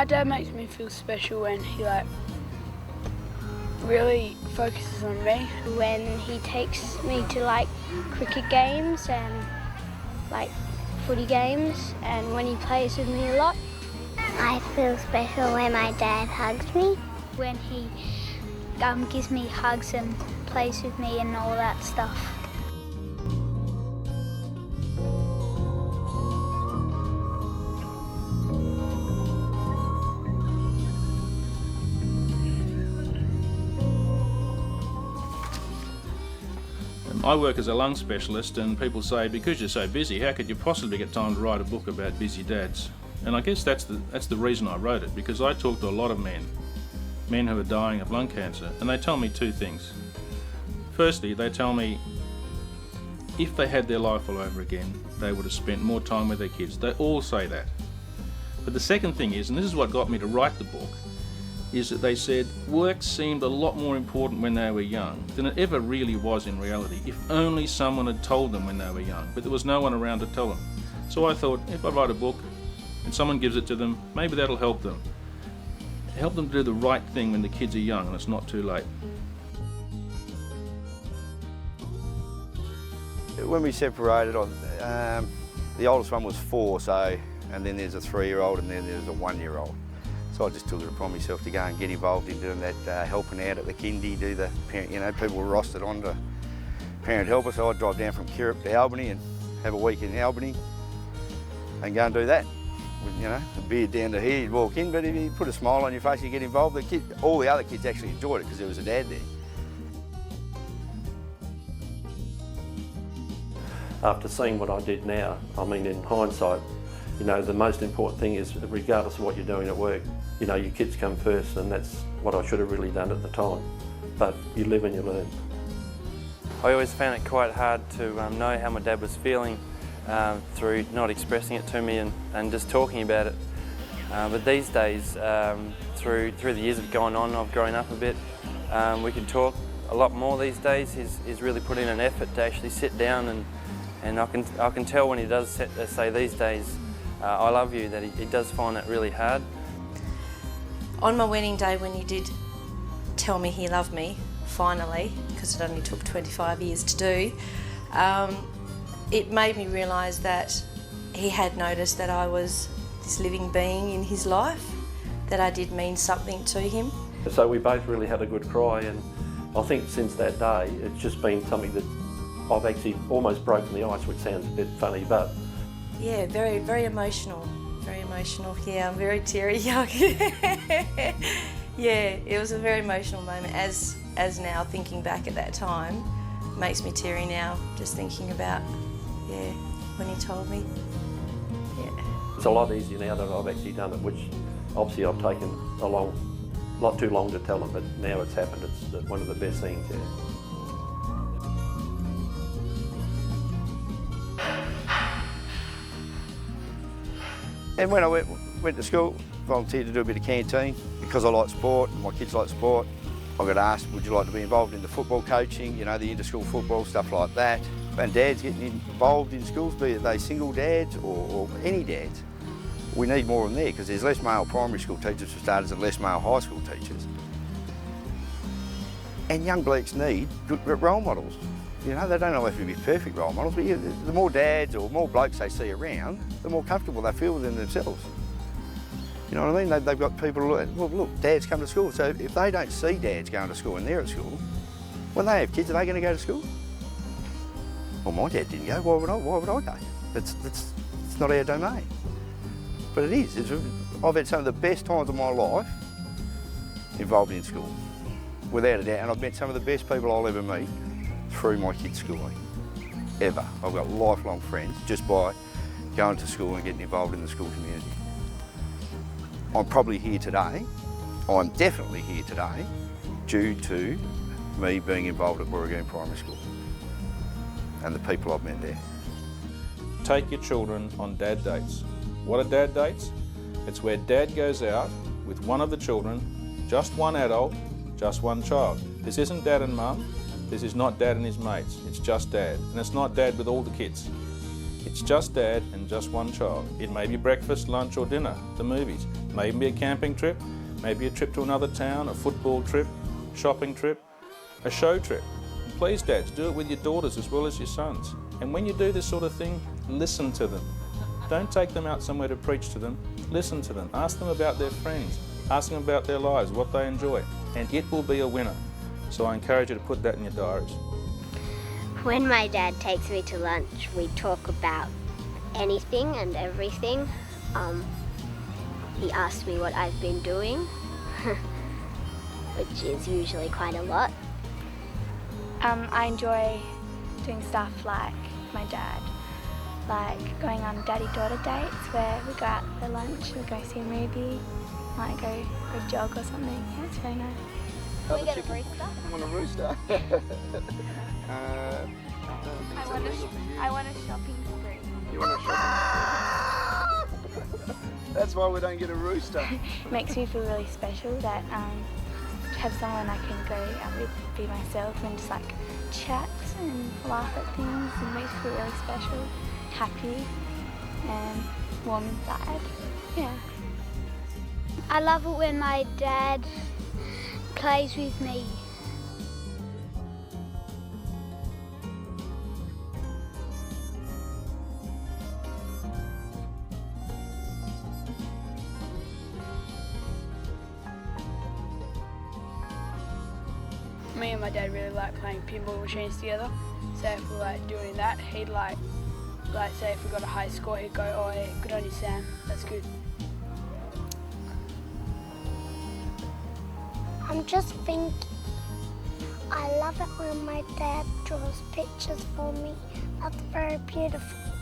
My dad makes me feel special when he really focuses on me. When he takes me to cricket games and footy games, and when he plays with me a lot. I feel special when my dad hugs me. When he gives me hugs and plays with me and all that stuff. I work as a lung specialist, and people say, because you're so busy, how could you possibly get time to write a book about busy dads? And I guess that's the reason I wrote it, because I talk to a lot of men who are dying of lung cancer, and they tell me two things. Firstly, they tell me if they had their life all over again, they would have spent more time with their kids. They all say that. But the second thing is, and this is what got me to write the book, is that they said work seemed a lot more important when they were young than it ever really was in reality, if only someone had told them when they were young, but there was no one around to tell them. So I thought, if I write a book and someone gives it to them, maybe that'll help them. Help them do the right thing when the kids are young and it's not too late. When we separated, the oldest one was 4, and then there's a 3-year-old and then there's a 1-year-old. So I just took it upon myself to go and get involved in doing that, helping out at the kindy, do the parent, people were rostered on to parent helper, so I'd drive down from Kirrup to Albany and have a week in Albany and go and do that. With, a beard down to here, you'd walk in, but if you put a smile on your face, you get involved. All the other kids actually enjoyed it because there was a dad there. After seeing what I did now, in hindsight, the most important thing is, regardless of what you're doing at work, your kids come first, and that's what I should have really done at the time. But you live and you learn. I always found it quite hard to know how my dad was feeling through not expressing it to me and just talking about it. But these days, through the years of going on, I've grown up a bit. We can talk a lot more these days. He's really put in an effort to actually sit down, and I can tell when he does say these days, I love you, that he does find that really hard. On my wedding day, when he did tell me he loved me, finally, because it only took 25 years to do, it made me realise that he had noticed that I was this living being in his life, that I did mean something to him. So we both really had a good cry, and I think since that day, it's just been something that I've actually almost broken the ice, which sounds a bit funny, but... Yeah, very, very emotional. Very emotional. Yeah, I'm very teary-eyed. Yeah, it was a very emotional moment. As now, thinking back at that time, makes me teary now, just thinking about, when he told me. Yeah. It's a lot easier now that I've actually done it, which obviously I've taken a lot too long to tell him, but now it's happened. It's one of the best things, yeah. And when I went to school, volunteered to do a bit of canteen because I like sport and my kids like sport. I got asked, would you like to be involved in the football coaching, the inter-school football, stuff like that. And dads getting involved in schools, be it they single dads or any dads. We need more of them there because there's less male primary school teachers for starters and less male high school teachers. And young blokes need good role models. They don't all have to be perfect role models, but the more dads or more blokes they see around, the more comfortable they feel within themselves. You know what I mean? They've got people, look, dads come to school, so if they don't see dads going to school and they're at school, when they have kids, are they going to go to school? Well, my dad didn't go, why would I go? It's not our domain. But it is. I've had some of the best times of my life involved in school, without a doubt, and I've met some of the best people I'll ever meet through my kids' schooling, ever. I've got lifelong friends just by going to school and getting involved in the school community. I'm probably here today, I'm definitely here today, due to me being involved at Warragoon Primary School and the people I've met there. Take your children on dad dates. What are dad dates? It's where dad goes out with one of the children, just one adult, just one child. This isn't dad and mum. This is not dad and his mates, it's just dad. And it's not dad with all the kids. It's just Dad and just one child. It may be breakfast, lunch or dinner, the movies, maybe a camping trip, maybe a trip to another town, a football trip, shopping trip, a show trip. And please, dads, do it with your daughters as well as your sons. And when you do this sort of thing, listen to them. Don't take them out somewhere to preach to them. Listen to them. Ask them about their friends. Ask them about their lives, what they enjoy. And it will be a winner. So I encourage you to put that in your diaries. When my dad takes me to lunch, we talk about anything and everything. He asks me what I've been doing, which is usually quite a lot. I enjoy doing stuff like my dad, like going on daddy-daughter dates where we go out for lunch, we go see a movie, might go for a jog or something. Yeah, it's very nice. Can we get a rooster? I want a rooster. I want a shopping spree. You want a shopping? That's why we don't get a rooster. It makes me feel really special that to have someone I can go out with, be myself and just like chat and laugh at things, and makes me feel really special, happy and warm inside. Yeah. I love it when my dad plays with me. Me and my dad really like playing pinball machines together. So if we like doing that, he'd like say if we got a high score, he'd go, "Oh yeah, good on you, Sam. That's good." I'm just thinking, I love it when my dad draws pictures for me. That's very beautiful.